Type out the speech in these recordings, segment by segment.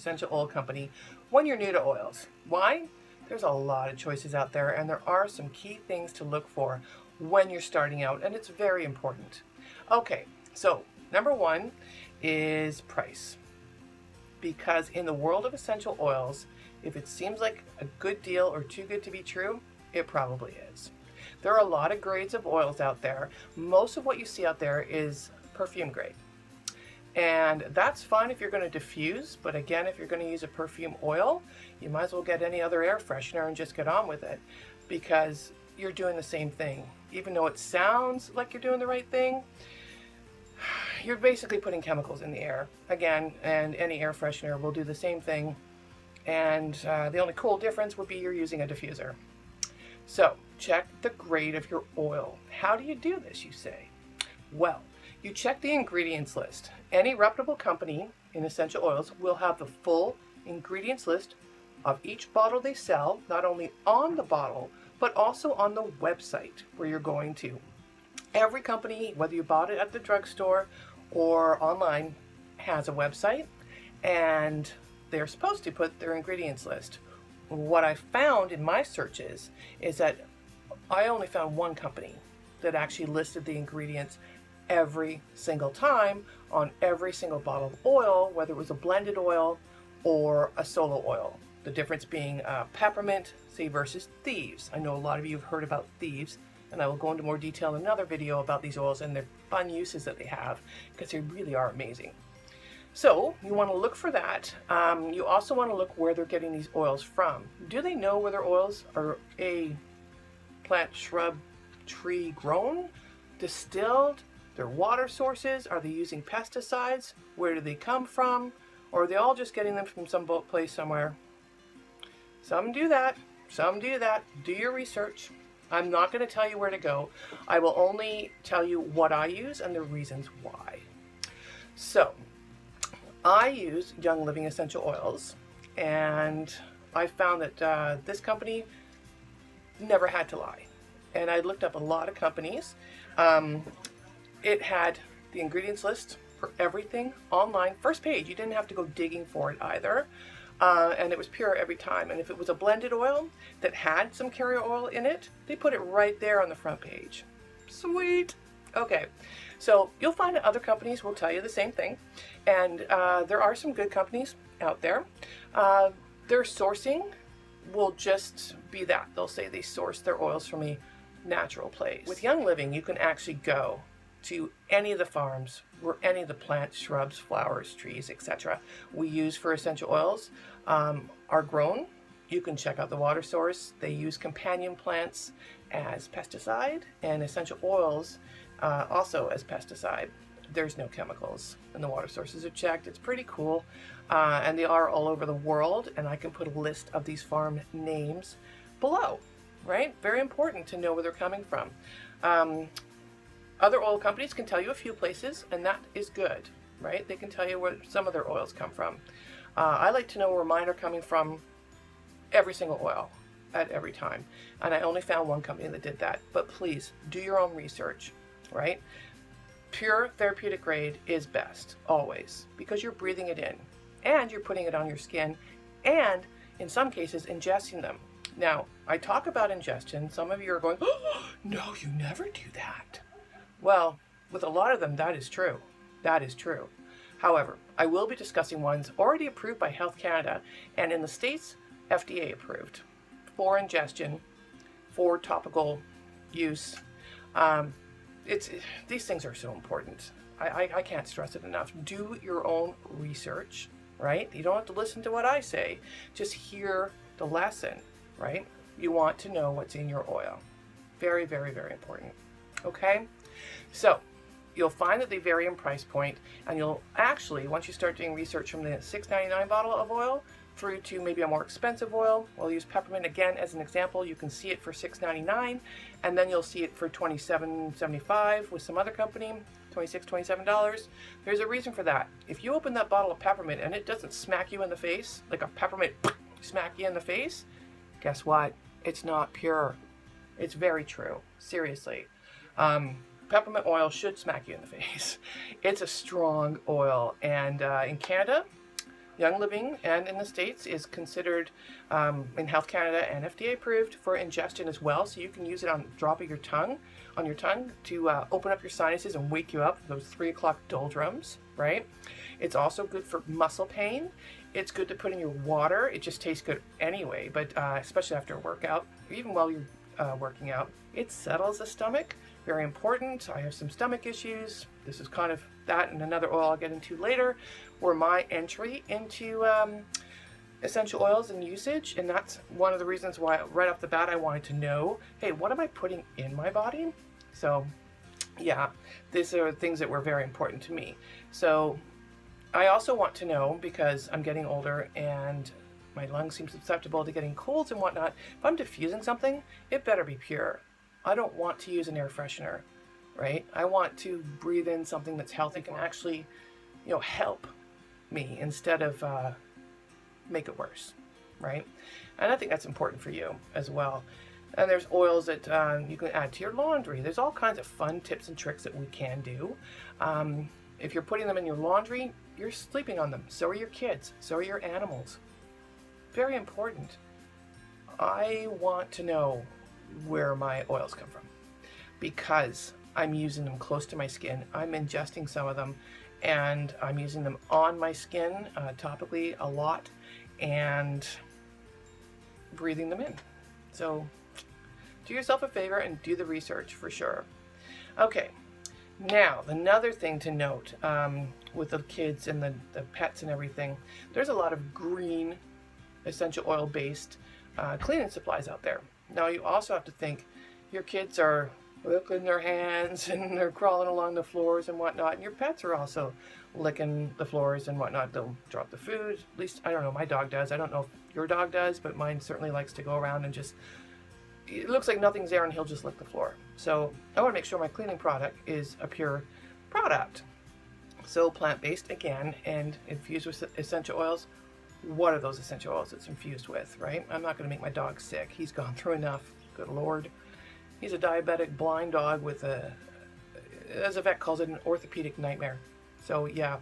essential oil company when you're new to oils. Why? There's a lot of choices out there, and there are some key things to look for when you're starting out, and it's very important. Okay, so number one is price. Because in the world of essential oils, if it seems like a good deal or too good to be true, it probably is. There are a lot of grades of oils out there. Most of what you see out there is perfume grade. And that's fine if you're going to diffuse, but again, if you're going to use a perfume oil, you might as well get any other air freshener and just get on with it, because you're doing the same thing. Even though it sounds like you're doing the right thing, you're basically putting chemicals in the air again, and any air freshener will do the same thing. And the only cool difference would be you're using a diffuser. So check the grade of your oil. How do you do this, you say? Well, you check the ingredients list. Any reputable company in essential oils will have the full ingredients list of each bottle they sell, not only on the bottle, but also on the website where you're going to. Every company, whether you bought it at the drugstore or online, has a website, and they're supposed to put their ingredients list. What I found in my searches is that I only found one company that actually listed the ingredients every single time on every single bottle of oil, whether it was a blended oil or a solo oil. The difference being peppermint, say, versus thieves. I know a lot of you have heard about thieves, and I will go into more detail in another video about these oils and their fun uses that they have, because they really are amazing. So you want to look for that. You also want to look where they're getting these oils from. Do they know where their oils are a plant, shrub, tree grown, distilled? Their water sources? Are they using pesticides? Where do they come from? Or are they all just getting them from some place somewhere? Some do that. Some do that. Do your research. I'm not going to tell you where to go. I will only tell you what I use and the reasons why. So, I use Young Living essential oils, and I found that this company never had to lie. And I looked up a lot of companies. It had the ingredients list for everything online. First page, you didn't have to go digging for it either. And it was pure every time. And if it was a blended oil that had some carrier oil in it, they put it right there on the front page. Sweet. Okay, so you'll find that other companies will tell you the same thing. And there are some good companies out there. Their sourcing will just be that. They'll say they source their oils from a natural place. With Young Living, you can actually go to any of the farms where any of the plants, shrubs, flowers, trees, etc. we use for essential oils are grown. You can check out the water source. They use companion plants as pesticide, and essential oils also as pesticide. There's no chemicals, and the water sources are checked. It's pretty cool, and they are all over the world, and I can put a list of these farm names below, right? Very important to know where they're coming from. Other oil companies can tell you a few places, and that is good, right? They can tell you where some of their oils come from. I like to know where mine are coming from every single oil at every time. And I only found one company that did that. But please, do your own research, right? Pure therapeutic grade is best, always, because you're breathing it in, and you're putting it on your skin, and in some cases, ingesting them. Now, I talk about ingestion. Some of you are going, oh, no, you never do that. Well, with a lot of them, that is true. That is true. However, I will be discussing ones already approved by Health Canada, and in the States, FDA approved for ingestion, for topical use. These things are so important. I can't stress it enough. Do your own research, right? You don't have to listen to what I say. Just hear the lesson, right? You want to know what's in your oil. Very, very, very important. Okay? So, you'll find that they vary in price point, and you'll actually, once you start doing research from the $6.99 bottle of oil through to maybe a more expensive oil, we'll use peppermint again as an example. You can see it for $6.99, and then you'll see it for $27.75 with some other company, $26, $27. There's a reason for that. If you open that bottle of peppermint and it doesn't smack you in the face, like a peppermint smack you in the face, guess what? It's not pure. It's very true. Seriously. Peppermint oil should smack you in the face. It's a strong oil, and in Canada, Young Living and in the States is considered in Health Canada and FDA approved for ingestion as well. So you can use it on the drop of your tongue, to open up your sinuses and wake you up, those 3 o'clock doldrums, right? It's also good for muscle pain. It's good to put in your water. It just tastes good anyway, but especially after a workout, or even while you're working out. It settles the stomach, very important. I have some stomach issues. This is kind of that and another oil I'll get into later were my entry into essential oils and usage, and that's one of the reasons why right off the bat I wanted to know, hey, what am I putting in my body? So yeah, these are things that were very important to me. So I also want to know, because I'm getting older and my lungs seem susceptible to getting colds and whatnot, if I'm diffusing something, it better be pure. I don't want to use an air freshener, right? I want to breathe in something that's healthy, can actually, help me instead of make it worse, right? And I think that's important for you as well. And there's oils that you can add to your laundry. There's all kinds of fun tips and tricks that we can do. If you're putting them in your laundry, you're sleeping on them. So are your kids. So are your animals. Very important. I want to know where my oils come from because I'm using them close to my skin. I'm ingesting some of them and I'm using them on my skin topically a lot and breathing them in. So do yourself a favor and do the research for sure. Okay, now another thing to note with the kids and the pets and everything, there's a lot of green essential oil based cleaning supplies out there. Now you also have to think your kids are licking their hands and they're crawling along the floors and whatnot, and your pets are also licking the floors and whatnot. They'll drop the food. At least, I don't know, my dog does. I don't know if your dog does, but mine certainly likes to go around and just, it looks like nothing's there and he'll just lick the floor. So I want to make sure my cleaning product is a pure product. So plant-based again and infused with essential oils. What are those essential oils it's infused with, right? I'm not going to make my dog sick. He's gone through enough. Good Lord. He's a diabetic blind dog with as a vet calls it, an orthopedic nightmare. So yeah,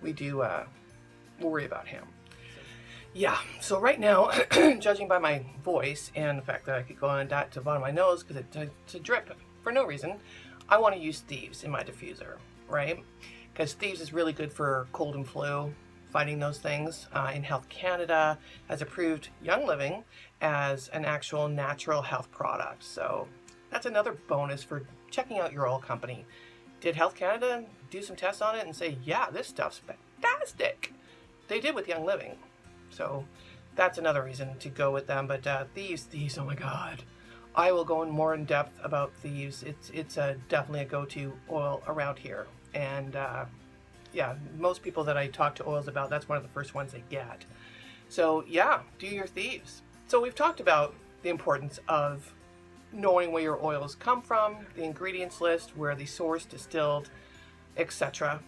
we do worry about him. Yeah, so right now, judging by my voice and the fact that I could go on that to the bottom of my nose because it's a drip for no reason, I want to use Thieves in my diffuser, right? Because Thieves is really good for cold and flu, fighting those things. In Health Canada has approved Young Living as an actual natural health product. So that's another bonus for checking out your oil company. Did Health Canada do some tests on it and say, yeah, this stuff's fantastic? They did with Young Living. So that's another reason to go with them. But Thieves, oh my God. I will go in more in depth about Thieves. It's definitely a go-to oil around here. And yeah, most people that I talk to oils about, that's one of the first ones they get. So yeah, do your Thieves. So we've talked about the importance of knowing where your oils come from, the ingredients list, where they sourced, distilled, etc.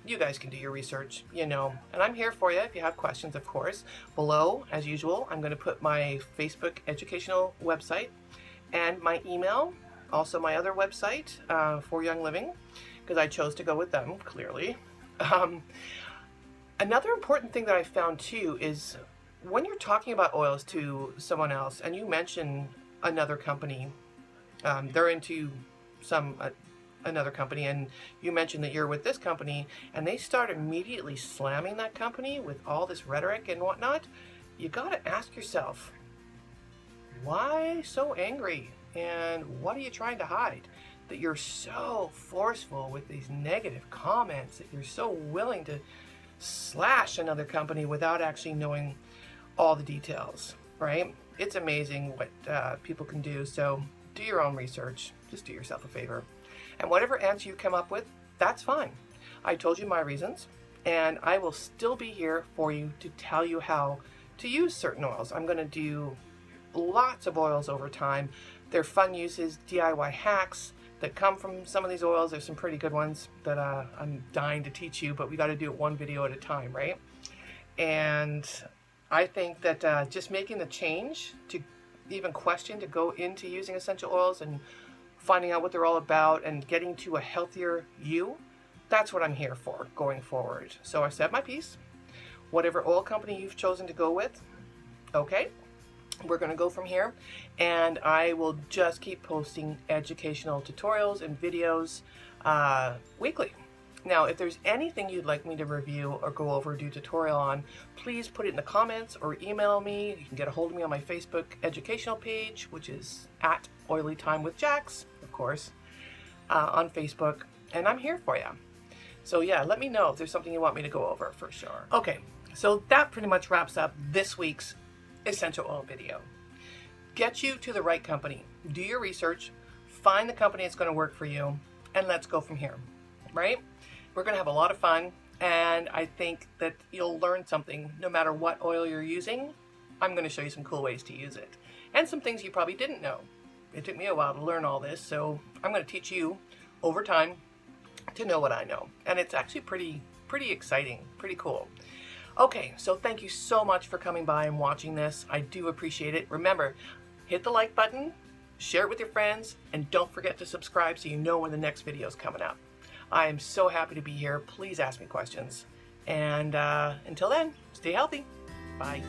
You guys can do your research, and I'm here for you if you have questions, of course. Below, as usual, I'm going to put my Facebook educational website and my email, also my other website for Young Living, because I chose to go with them, clearly. Another important thing that I found too is when you're talking about oils to someone else and you mention another company, they're into another company, and you mention that you're with this company and they start immediately slamming that company with all this rhetoric and whatnot, you gotta ask yourself, why so angry and what are you trying to hide? That you're so forceful with these negative comments, that you're so willing to slash another company without actually knowing all the details, right? It's amazing what people can do. So do your own research. Just do yourself a favor. And whatever answer you come up with, that's fine. I told you my reasons, and I will still be here for you to tell you how to use certain oils. I'm going to do lots of oils over time. They're fun uses, DIY hacks that come from some of these oils. There's some pretty good ones that I'm dying to teach you, but we got to do it one video at a time, right? And I think that just making the change to even question to go into using essential oils and finding out what they're all about and getting to a healthier you, that's what I'm here for going forward. So I said my piece. whatever oil company you've chosen to go with. Okay, we're going to go from here, and I will just keep posting educational tutorials and videos weekly. Now, if there's anything you'd like me to review or go over, do tutorial on, please put it in the comments or email me. You can get a hold of me on my Facebook educational page, which is at Oily Time with Jax, of course, on Facebook, and I'm here for you. So yeah, let me know if there's something you want me to go over for sure. Okay, so that pretty much wraps up this week's essential oil video. Get you to the right company. Do your research, find the company that's going to work for you, and let's go from here, right? We're going to have a lot of fun, and I think that you'll learn something no matter what oil you're using. I'm going to show you some cool ways to use it, and some things you probably didn't know. It took me a while to learn all this, so I'm going to teach you over time to know what I know, and it's actually pretty exciting, pretty cool. Okay, so thank you so much for coming by and watching this. I do appreciate it. Remember, hit the like button, share it with your friends, and don't forget to subscribe so you know when the next video is coming up. I am so happy to be here. Please ask me questions. And until then, stay healthy. Bye.